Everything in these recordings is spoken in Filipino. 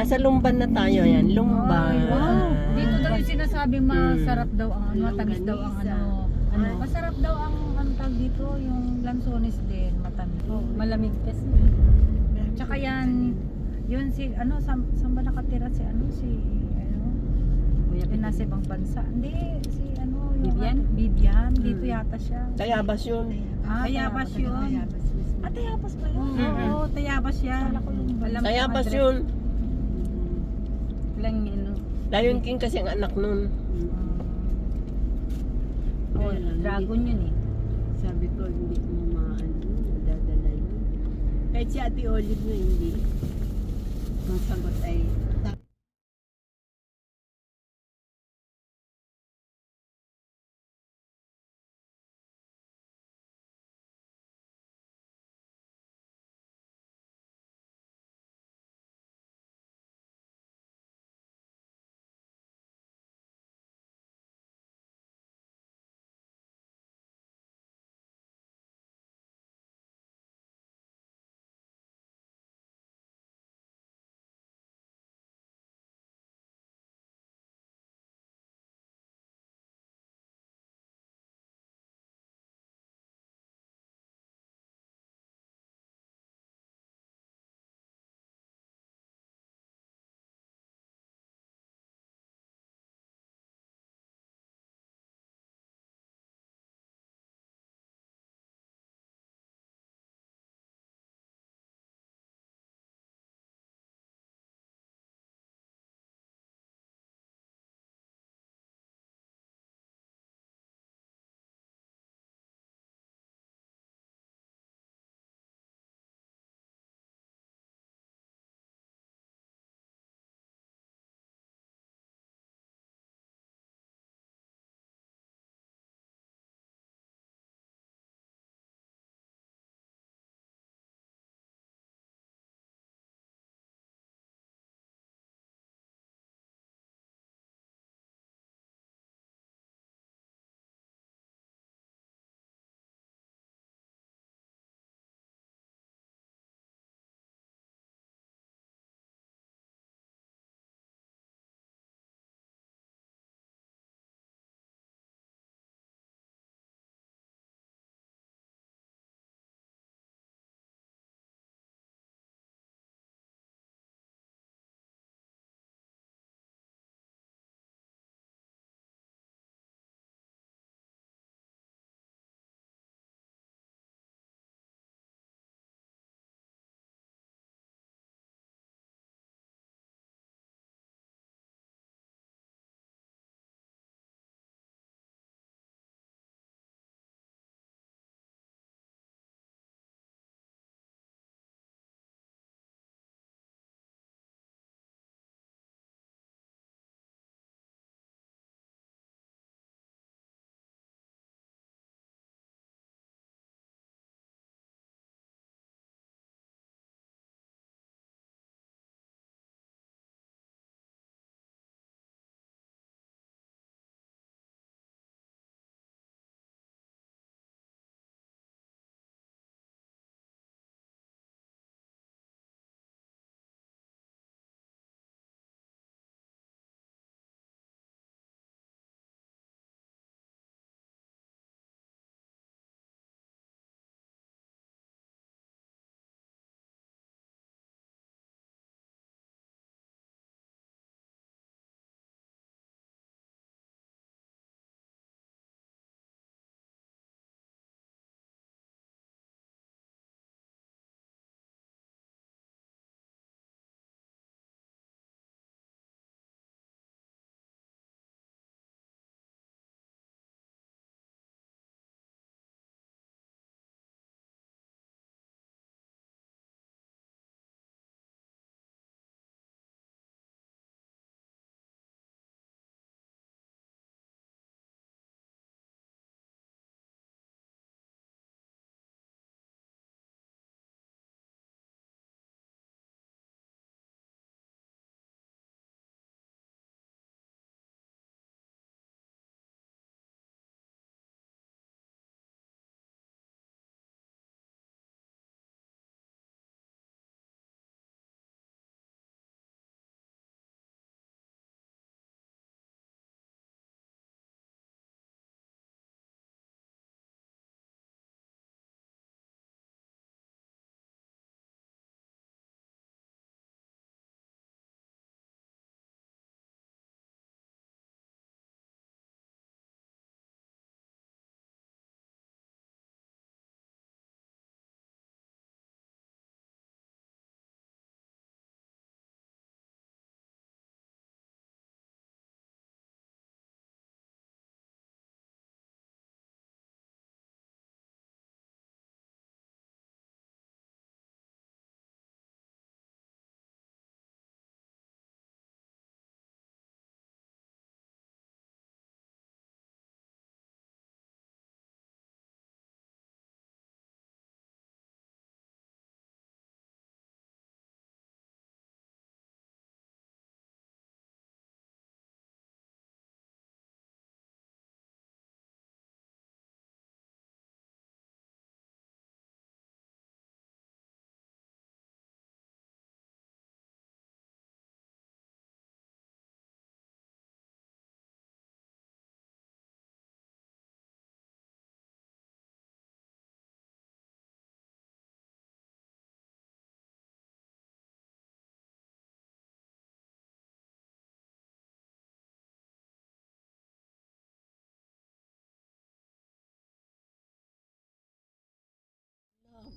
Nasa Lumban na tayo yan. Lumban. Wow. Dito daw yung sinasabi masarap daw ang ano, matamis daw ang ano. Masarap daw ang tag dito, yung lansones din, matamis. Malamig kasi. Tsaka yan, yun si, ano, saan ba nakatira si, ano, yung nasa ibang bansa. Hindi, si, ano, yung Vivian? dito yata siya. Tayabas yun. Tayabas yun. Tayabas ba yun? Oo, Tayabas yan. Tayabas yun. Lang ano. Lion King kasi ang anak nun. Oh, dragon yun eh. Sabi ko, hindi mo madadala yun. Kahit si Ate Olive na hindi. Ang sagot ay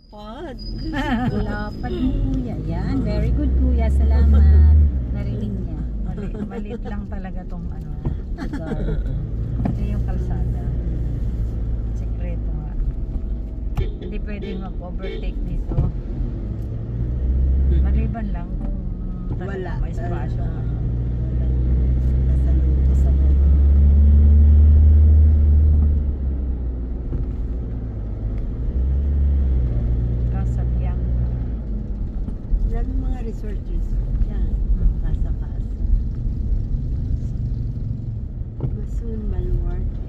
Lapad. Lapad ni kuya. Yan. Very good kuya. Salamat. Narinig niya. Maliit lang talaga tong lugar. Ito yung kalsada. Sekreto nga. Hindi pwedeng mag-overtake dito. Maliban lang kung Wala. talagang may espasyo. Nasa loob. Sa loob. Casa Bianca. Dami mga resort. Yan. Kasa-kasa. Masun Baluarte.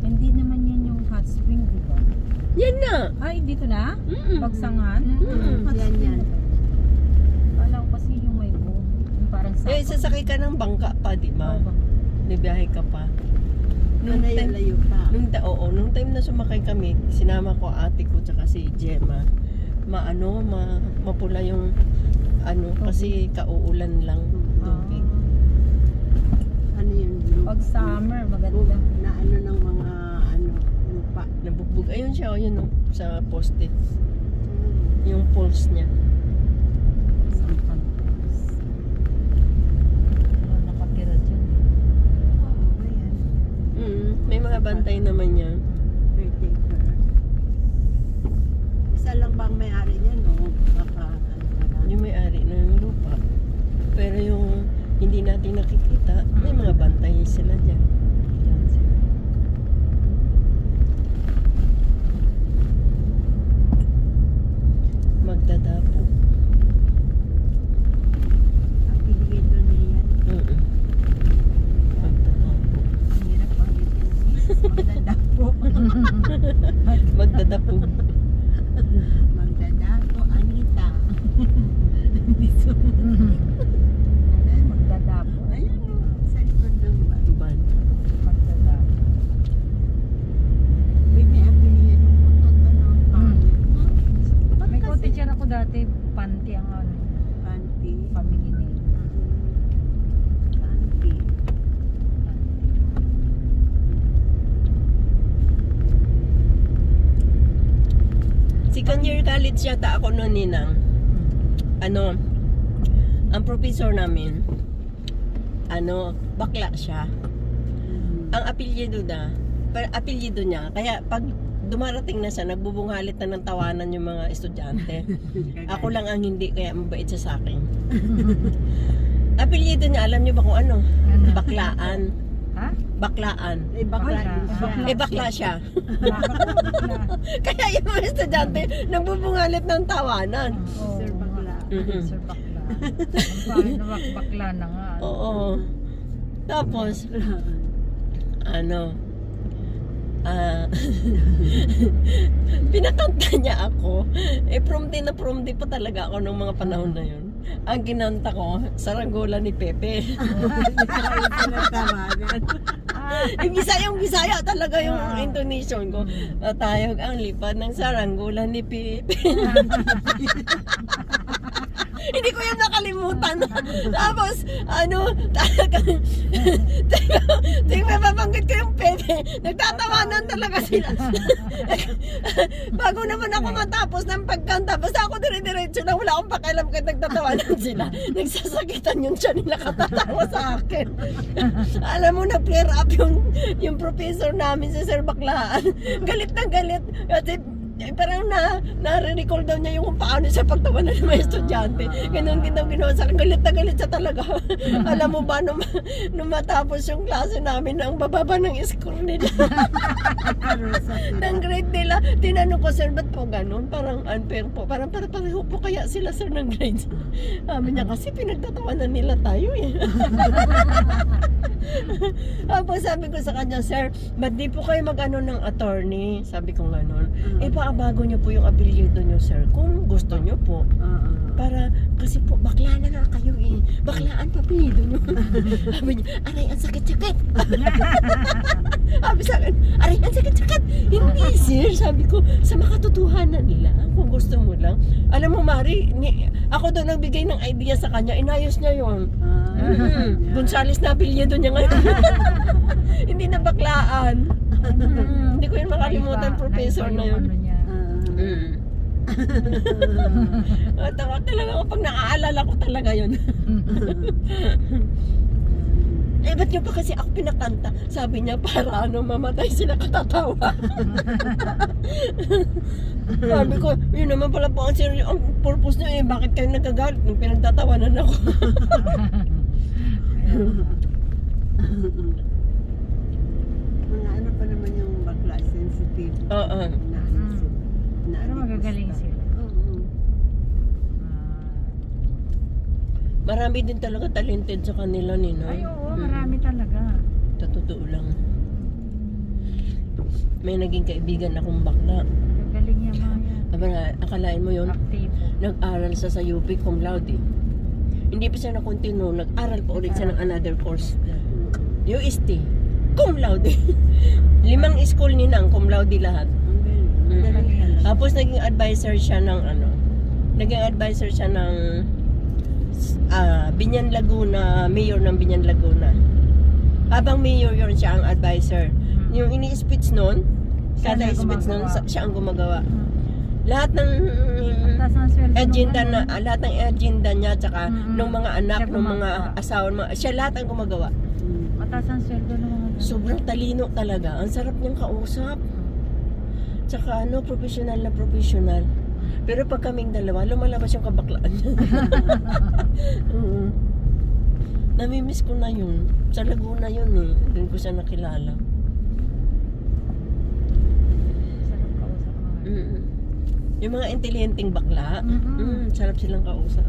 Hindi naman yan yung hot spring, di ba? Yan na. Ay, dito na? Mm-mm. Bagsangan? Mm. Yan yan. Kala ko kasi yung may boat. Yung parang Eh, sasakay ka ng bangka pa, di ba? Nabiyahe ka pa. Nung Ano yan, time, layo pa. nung time na sumakay kami, sinama ko ate ko tsaka si Gemma. Mapula yung kasi kauulan lang tubig. Ano yun? Blue? Pag summer, maganda. Na ano ng mga lupa. Nabugbog. Ayun siya, yun no, sa poste. Yung pulse niya. Nakatira dyan. Oo, ayan. May mga bantay naman yan. Caretaker. Isa lang bang may-ari niyan? O baka Yung may-ari ng lupa. Pero yung hindi natin nakikita, may mga bantay sila dyan. Magdadapo. ang binigay doon niya yan. Magdadapo. Ang hirap pang ito. Magdadapo. Magdadapo. Magdadapo, Anita. Magdadapo. Ayan o, sa likod ng ba? Ban. Magdadapo. May apelido ng putot ano. Pangit. Ba't May kasi? cottage ako dati, panty ang Panty. family name. Panty. Second year college yata ako noon, Ninang. Ang professor namin, bakla siya. Ang apelyido niya, kaya pag dumarating na siya, nagbubunghalit na ng tawanan yung mga estudyante. Ako lang ang hindi, kaya mabait siya sa akin. Apelyido niya, alam niyo ba kung ano? Baklaan. Ha? Baklaan. Eh, bakla din siya. Bakla siya. Bakla. Kaya yung mga estudyante, nagbubungalit ng tawanan. Oo. Sir Bakla. Mhm. Sir Bakla. Ang pangit na bakla na nga. Oo. Tapos, pinakanta niya ako. Promdi pa talaga ako nung mga panahon na yun. Ang kinanta ko, Saranggola ni Pepe. Ayun sinatawagan. yung Bisaya talaga yung intonation ko. Tayog ang lipad ng saranggola ni Pepe. Hindi ko yung nakalimutan. Tapos, talagang, mabanggit ko yung Pepe. Nagtatawanan talaga sila. Bago naman ako matapos ng pagkanta, basta ako dire-diretso na wala akong pakialam kahit nagtatawanan sila. Nagsasakitan yung siya nila katatawa sa akin. Alam mo, nag-flare up yung professor namin si Sir Baklaan. Galit na galit. Kasi parang nare-recall daw niya yung kung paano siya pagtawanan ng mga estudyante. Ganun din daw ginawa sa akin. Galit na galit siya talaga. Alam mo ba, nung matapos yung klase namin, ang bababa ng score nila. Ng grade nila. Tinanong ko, sir, ba't po ganun? Parang unfair po. Parang pareho po kaya sila, sir, ng grades. Sabi niya, kasi pinagtatawanan nila tayo eh. Tapos sabi ko sa kanya, sir, ba't di po kayo mag-ano ng attorney? Sabi ko ganun. Paabago niyo po yung apelyido niyo, sir, kung gusto niyo po. Para, kasi po, bakla na nga kayo eh. Baklaan pa apelyido niyo. Sabi niya, aray, ang sakit-sakit. Sabi sa akin, aray, ang sakit-sakit. Hindi, sir. Sabi ko, sa makatotohanan lang, kung gusto mo lang. Alam mo, Mari, ako daw nagbigay ng idea sa kanya, inayos niya yun. Gonzales na apelyido niya ngayon. Hindi na baklaan. Hindi ko yun makalimutan, professor na yun. Ano niya. Tawa talaga ako pag naaalala ko talaga yun. Eh, ba't nyo pa kasi ako pinakanta? Sabi niya, para ano, mamatay sila katatawa. Sabi ko, yun naman pala po ang purpose nyo eh, bakit kayo nagagalit nung pinagtatawanan ako? Mga ano pa naman yung bakla, sensitive. Oo. Naisip. Pero magagaling sila. Oo. Marami din talaga talented sa kanila, Ninoy. Ay, oo, marami talaga. Sa totoo lang. May naging kaibigan akong bakla. Gagaling niya Maya. Aba, akalain mo yun? Aktibo. Nag-aral sa UP cum laude. Hindi pa siya na-continue, nag-aral pa ulit siya ng another course. UST, cum laude. 5 school ni Nang, cum laude lahat. Ang galing talaga. Tapos naging advisor siya ng Binyan Laguna, mayor ng Binyan Laguna. Habang mayor yun, siya ang advisor. Yung ini-speech noon, kada Siya speech noon, gumagawa. siya ang gumagawa. Lahat ng Taas ang sweldo agenda nung na ano. lahat ng agenda niya tsaka Mm-mm. ng mga anak, Siya ng mga gumagawa. asawa, siya lahat ang gumagawa. Mataas ang sweldo ng mga ganun. Sobrang talino talaga. Ang sarap niyang kausap. Tsaka ano, professional na professional. Pero pag kaming dalawa, lumalabas yung kabaklaan niya. Oo. Namimiss ko na yun. Sa Laguna yun eh. Doon ko siya nakilala. Sarap kausap mga. Yung mga intelihenteng bakla, Mm-mm. sarap silang kausap.